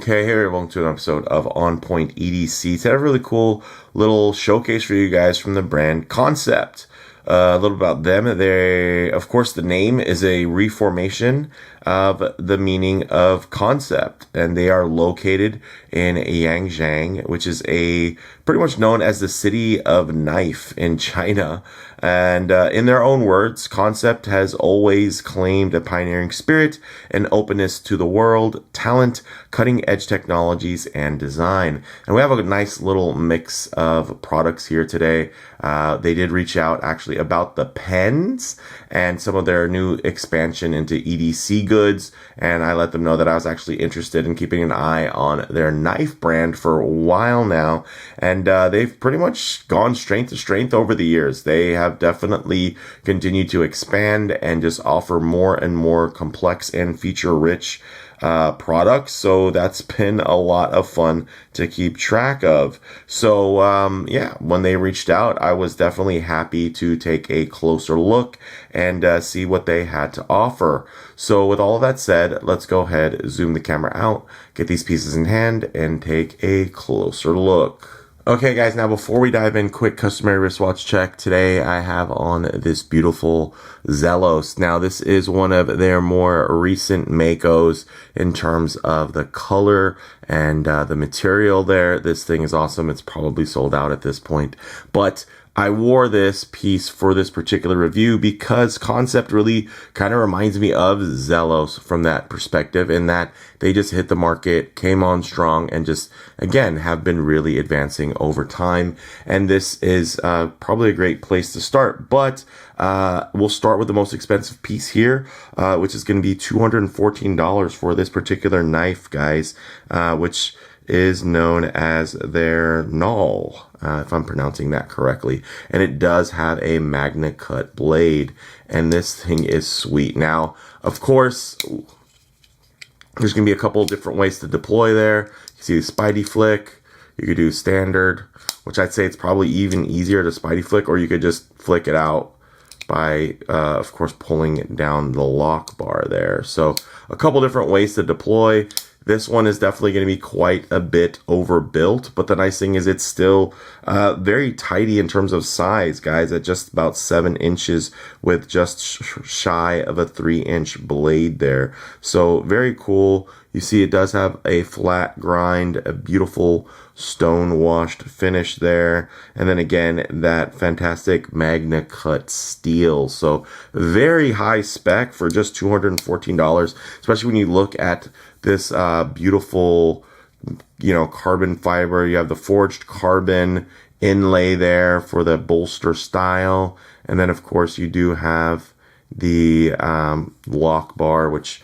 Okay, here welcome to an episode of On Point EDC. Today I have a really cool little showcase for you guys from the brand Kansept. A little about them. Of course, the name is a reformation of the meaning of concept, and they are located in Yangzheng, which is pretty much known as the city of knife in China. And in their own words, Kansept has always claimed a pioneering spirit and openness to the world, talent, cutting-edge technologies, and design. And we have a nice little mix of products here today. They did reach out actually about the pens and some of their new expansion into EDC goods. And I let them know that I was actually interested in keeping an eye on their knife brand for a while now. And they've pretty much gone strength to strength over the years. They have definitely continued to expand and just offer more and more complex and feature-rich products. So that's been a lot of fun to keep track of. So when they reached out, I was definitely happy to take a closer look and see what they had to offer. So with all of that said, let's go ahead, zoom the camera out, get these pieces in hand, and take a closer look. Okay guys, now before we dive in, quick customary wristwatch check. Today I have on this beautiful Zelos. Now this is one of their more recent Makos in terms of the color and the material there. This thing is awesome. It's probably sold out at this point, but I wore this piece for this particular review because Kansept really kind of reminds me of Zelos from that perspective, in that they just hit the market, came on strong, and just, again, have been really advancing over time. And this is probably a great place to start. But we'll start with the most expensive piece here, which is going to be $214 for this particular knife, guys, which is known as their Nahual, if I'm pronouncing that correctly. And it does have a Magnacut blade, and this thing is sweet. Now, of course, there's going to be a couple of different ways to deploy there. You see the Spidey flick. You could do standard, which I'd say it's probably even easier to Spidey flick, or you could just flick it out by, of course, pulling it down the lock bar there. So a couple different ways to deploy. This one is definitely going to be quite a bit overbuilt, but the nice thing is it's still very tidy in terms of size, guys, at just about 7 inches with just shy of a 3-inch blade there. So very cool. You see it does have a flat grind, a beautiful Stonewashed finish there. And then again, that fantastic Magnacut steel. So very high spec for just $214, especially when you look at this beautiful, carbon fiber. You have the forged carbon inlay there for the bolster style. And then, of course, you do have the lock bar, which,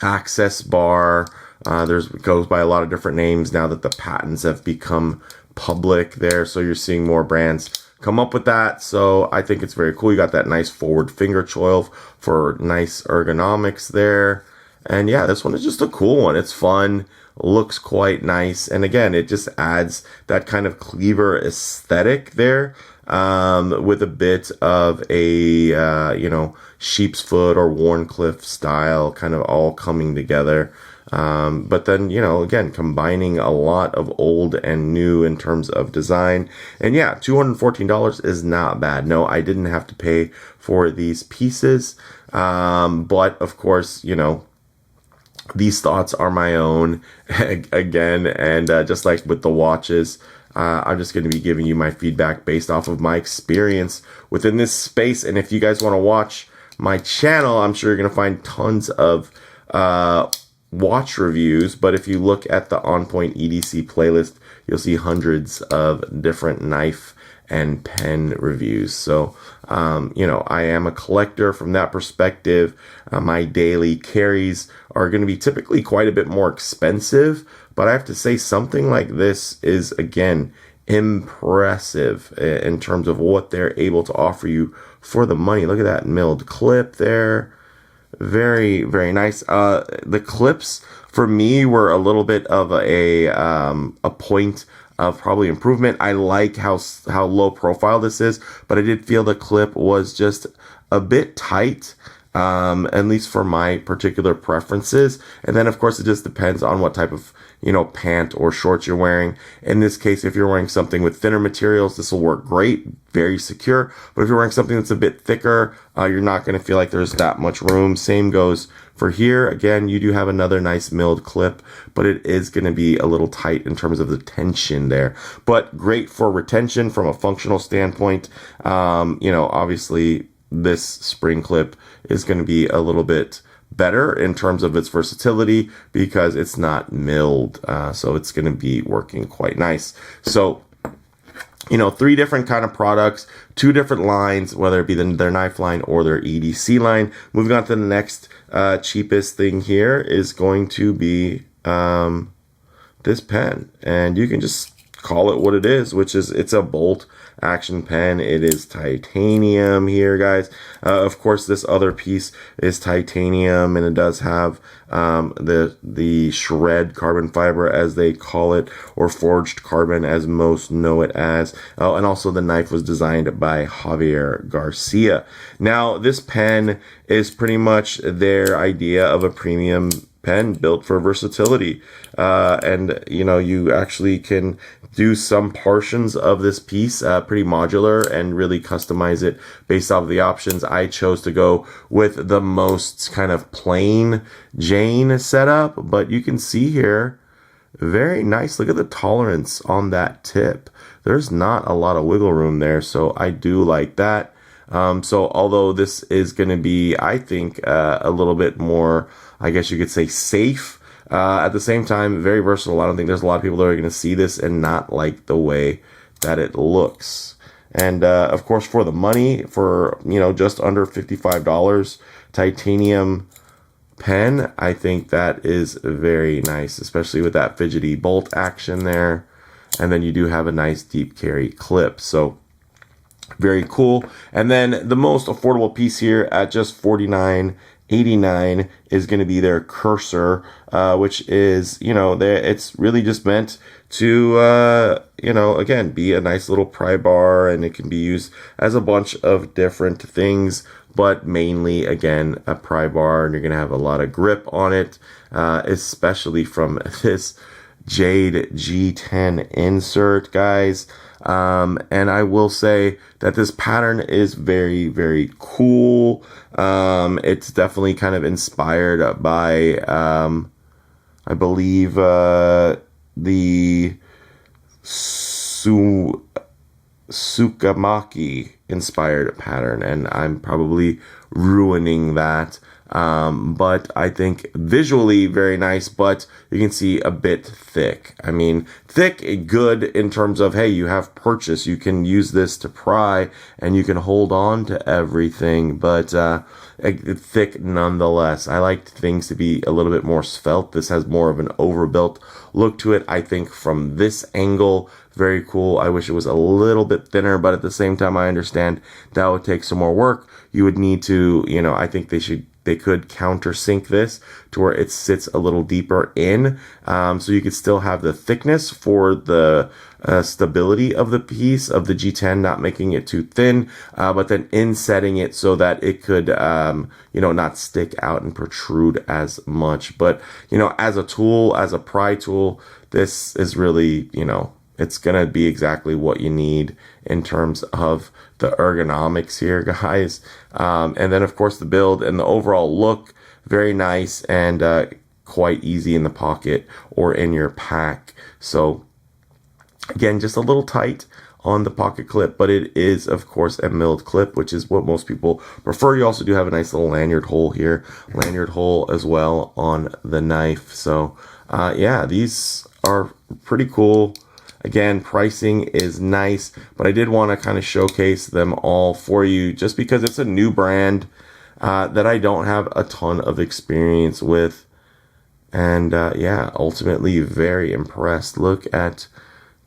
access bar. Goes by a lot of different names now that the patents have become public there. So you're seeing more brands come up with that. So I think it's very cool. You got that nice forward finger choil for nice ergonomics there. And yeah, this one is just a cool one. It's fun, looks quite nice. And again, it just adds that kind of cleaver aesthetic there, with a bit of a, sheepsfoot or Warncliffe style kind of all coming together. But then, again, combining a lot of old and new in terms of design. And yeah, $214 is not bad. No, I didn't have to pay for these pieces. But of course, these thoughts are my own again. And just like with the watches, I'm just going to be giving you my feedback based off of my experience within this space. And if you guys want to watch my channel, I'm sure you're going to find tons of watch reviews. But if you look at the On Point EDC playlist, you'll see hundreds of different knife and pen reviews. So, I am a collector from that perspective. My daily carries are going to be typically quite a bit more expensive, but I have to say something like this is, again, impressive in terms of what they're able to offer you for the money. Look at that milled clip there. Very, very nice. The clips for me were a little bit of a point of probably improvement. I like how low profile this is, but I did feel the clip was just a bit tight. at least for my particular preferences. And then of course it just depends on what type of, pant or shorts you're wearing. In this case, if you're wearing something with thinner materials, this will work great, very secure. But if you're wearing something that's a bit thicker, you're not going to feel like there's that much room. Same goes for here. Again, you do have another nice milled clip, but it is going to be a little tight in terms of the tension there. But great for retention from a functional standpoint. Obviously this spring clip is going to be a little bit better in terms of its versatility because it's not milled. So it's going to be working quite nice. So, 3 different kind of products, 2 different lines, whether it be their knife line or their EDC line. Moving on to the next cheapest thing here is going to be this pen. And you can just call it what it is, which is it's a bolt action pen. It is titanium here, guys. Of course, this other piece is titanium, and it does have the shred carbon fiber, as they call it, or forged carbon, as most know it as. And also the knife was designed by Javier Garcia. Now, this pen is pretty much their idea of a premium pen built for versatility. And you actually can do some portions of this piece pretty modular and really customize it based off of the options. I chose to go with the most kind of plain Jane setup, but you can see here, very nice. Look at the tolerance on that tip. There's not a lot of wiggle room there, so I do like that. So although this is going to be, I think, a little bit more, I guess you could say, safe, at the same time, very versatile. I don't think there's a lot of people that are going to see this and not like the way that it looks. And of course, for the money, for just under $55, titanium pen, I think that is very nice, especially with that fidgety bolt action there. And then you do have a nice deep carry clip. So very cool. And then the most affordable piece here at just $49.89 is going to be their Kursor, which is, it's really just meant to, again, be a nice little Prybar, and it can be used as a bunch of different things, but mainly, again, a Prybar, and you're going to have a lot of grip on it, especially from this Jade G10 insert, guys. And I will say that this pattern is very, very cool. It's definitely kind of inspired by, I believe, the Sukamaki inspired pattern, and I'm probably ruining that. But I think visually very nice, but you can see a bit thick. I mean, thick, good in terms of, hey, you have purchase. You can use this to pry and you can hold on to everything, but thick nonetheless. I like things to be a little bit more svelte. This has more of an overbuilt look to it. I think from this angle, very cool. I wish it was a little bit thinner, but at the same time, I understand that would take some more work. You would need to, I think they could countersink this to where it sits a little deeper in, so you could still have the thickness for the stability of the piece of the G10, not making it too thin, but then insetting it so that it could, not stick out and protrude as much. But, as a tool, as a pry tool, this is really, it's going to be exactly what you need in terms of the ergonomics here, guys. And then, of course, the build and the overall look, very nice and quite easy in the pocket or in your pack. So, again, just a little tight on the pocket clip, but it is, of course, a milled clip, which is what most people prefer. You also do have a nice little lanyard hole here, lanyard hole as well on the knife. So, yeah, these are pretty cool. Again, pricing is nice, but I did want to kind of showcase them all for you just because it's a new brand that I don't have a ton of experience with. And yeah, ultimately very impressed. Look at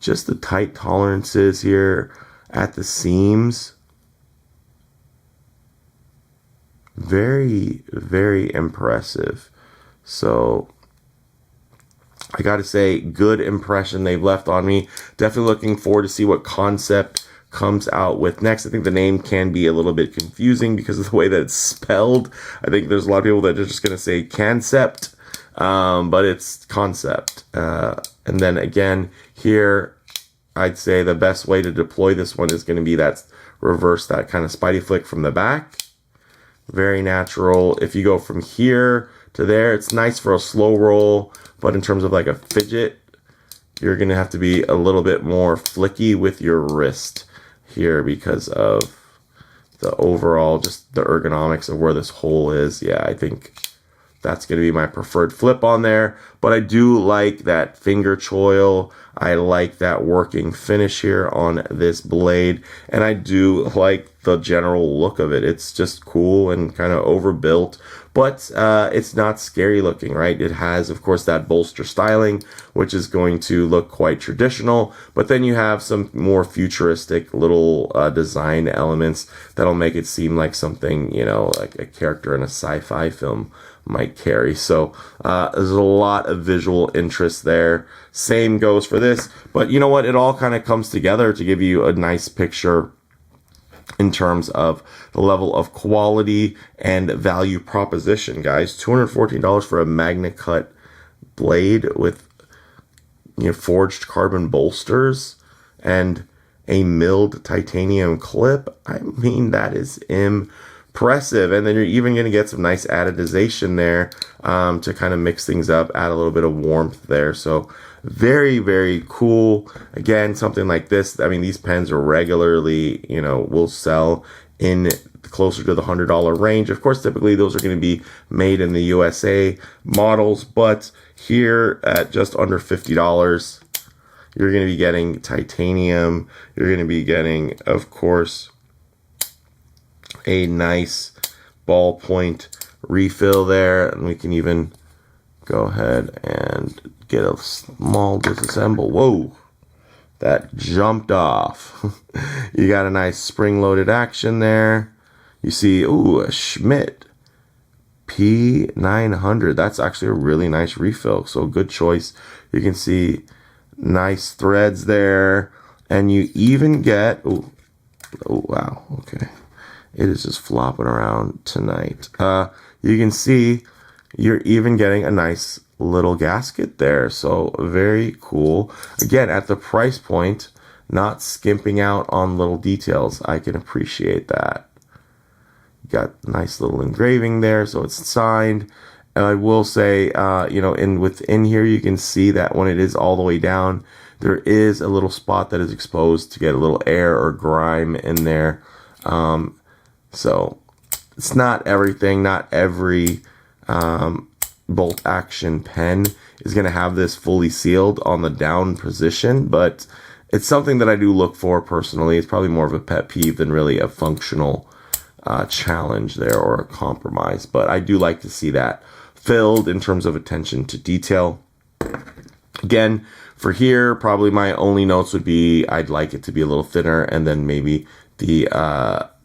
just the tight tolerances here at the seams. Very, very impressive. So I got to say, good impression they've left on me. Definitely looking forward to see what Kansept comes out with next. I think the name can be a little bit confusing because of the way that it's spelled. I think there's a lot of people that are just going to say Kansept, but it's Concept. And then again, here, I'd say the best way to deploy this one is going to be that reverse, that kind of Spidey flick from the back. Very natural. If you go from here to there, it's nice for a slow roll, but in terms of like a fidget, you're going to have to be a little bit more flicky with your wrist here because of the overall, just the ergonomics of where this hole is. Yeah, I think that's going to be my preferred flip on there, but I do like that finger choil. I like that working finish here on this blade, and I do like the general look of it. It's just cool and kind of overbuilt, but it's not scary looking, right? It has, of course, that bolster styling, which is going to look quite traditional, but then you have some more futuristic little design elements that'll make it seem like something, you know, like a character in a sci-fi film might carry. So there's a lot of visual interest there. Same goes for this, but you know what? It all kind of comes together to give you a nice picture in terms of the level of quality and value proposition, guys. $214 for a Magnacut blade with, you know, forged carbon bolsters and a milled titanium clip. I mean, that is impressive. And then you're even going to get some nice anodization there to kind of mix things up, add a little bit of warmth there. So very, very cool. Again, something like this, I mean, these pens are regularly, you know, will sell in closer to the $100 range. Of course, typically those are going to be made in the USA models, but here at just under $50, you're going to be getting titanium. You're going to be getting, of course, a nice ballpoint refill there, and we can even go ahead and get a small disassemble. Whoa, that jumped off. You got a nice spring-loaded action there. You see, ooh, a Schmidt P900. That's actually a really nice refill, so good choice. You can see nice threads there, and you even get, oh wow, okay. It is just flopping around tonight. You can see you're even getting a nice little gasket there. So very cool. Again, at the price point, not skimping out on little details. I can appreciate that. Got nice little engraving there, so it's signed. And I will say, you know, within here, you can see that when it is all the way down, there is a little spot that is exposed to get a little air or grime in there. So it's not everything. Not every bolt action pen is going to have this fully sealed on the down position, but it's something that I do look for personally. It's probably more of a pet peeve than really a functional challenge there or a compromise, but I do like to see that filled in terms of attention to detail. Again, for here, probably my only notes would be I'd like it to be a little thinner, and then maybe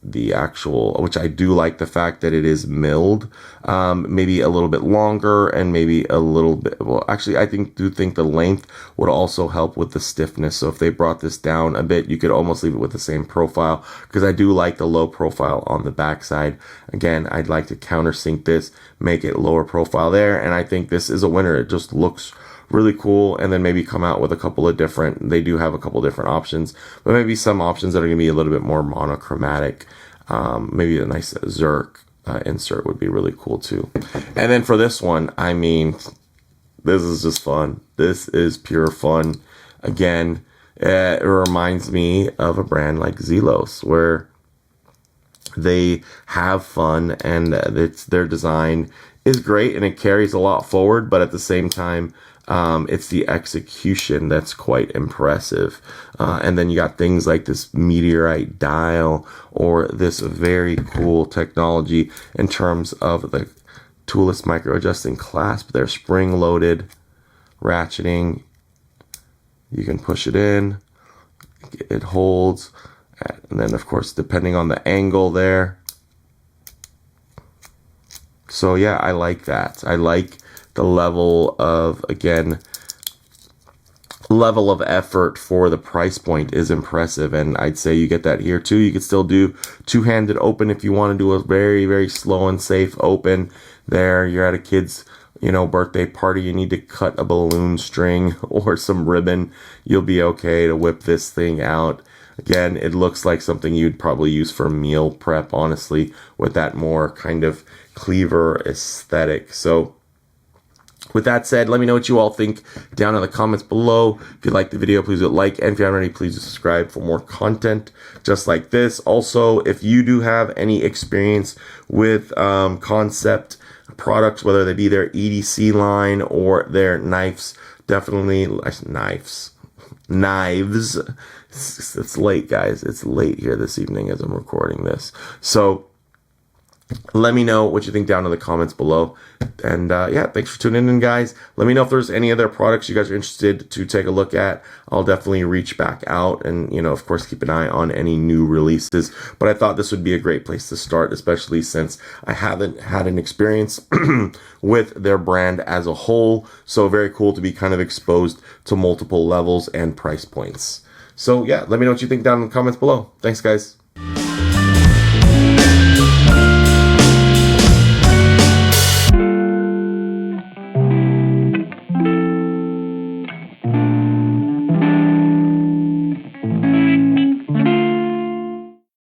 the actual, which I do like the fact that it is milled, maybe a little bit longer, and maybe a little bit, well, actually, I do think the length would also help with the stiffness. So if they brought this down a bit, you could almost leave it with the same profile, because I do like the low profile on the backside. Again, I'd like to countersink this, make it lower profile there, and I think this is a winner. It just looks really cool, and then maybe come out with a couple of different, they do have a couple different options, but maybe some options that are going to be a little bit more monochromatic. Maybe a nice Zerk insert would be really cool too. And then for this one, I mean, this is just fun. This is pure fun. Again, it reminds me of a brand like Zelos, where they have fun, and their design is great and it carries a lot forward, but at the same time, it's the execution that's quite impressive. And then you got things like this meteorite dial, or this very cool technology in terms of the toolless micro adjusting clasp. They're spring loaded ratcheting. You can push it in, it holds, and then of course depending on the angle there. So yeah, I like that. I like the level of, again, level of effort for the price point is impressive, and I'd say you get that here too. You could still do two-handed open if you want to do a very, very slow and safe open. There, you're at a kid's, birthday party, you need to cut a balloon string or some ribbon, you'll be okay to whip this thing out. Again, it looks like something you'd probably use for meal prep, honestly, with that more kind of cleaver aesthetic. So with that said, let me know what you all think down in the comments below. If you like the video, please hit like, and if you haven't already, please subscribe for more content just like this. Also, if you do have any experience with Kansept products, whether they be their EDC line or their knives, definitely knives. It's late, guys. It's late here this evening as I'm recording this. So let me know what you think down in the comments below. And yeah, thanks for tuning in, guys. Let me know if there's any other products you guys are interested to take a look at. I'll definitely reach back out and, of course, keep an eye on any new releases. But I thought this would be a great place to start, especially since I haven't had an experience with their brand as a whole. So very cool to be kind of exposed to multiple levels and price points. So yeah, let me know what you think down in the comments below. Thanks, guys.